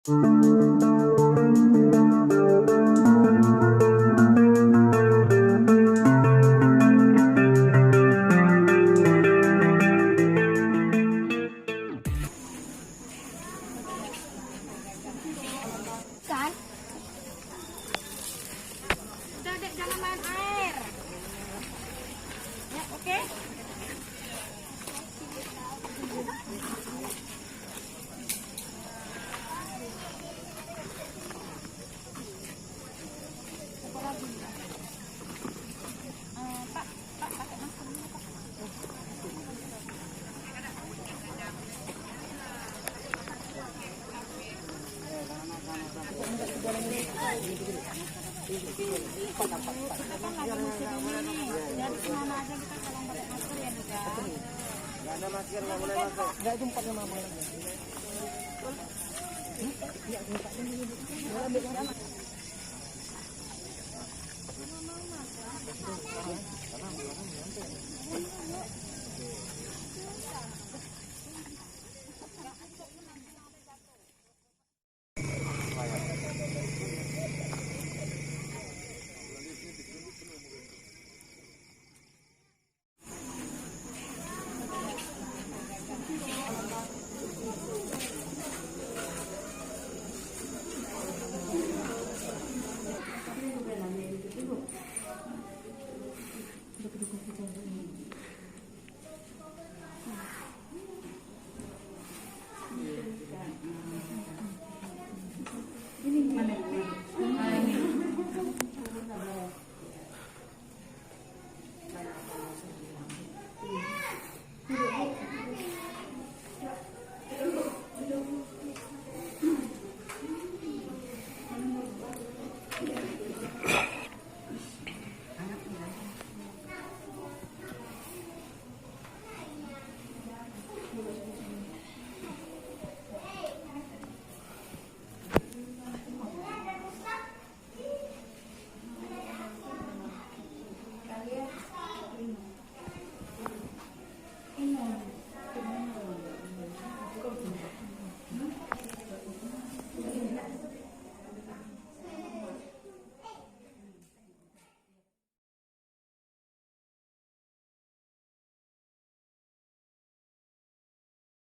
Kan? Udah dek, jangan main air. Ya, oke. Pak, pakai masker dulu, Pak. Kita kan lagi musim ini, dari kemana aja kita kalau pakai masker ya juga. Nggak ada masker, nggak boleh masker. Nggak itu 4 5 Ya.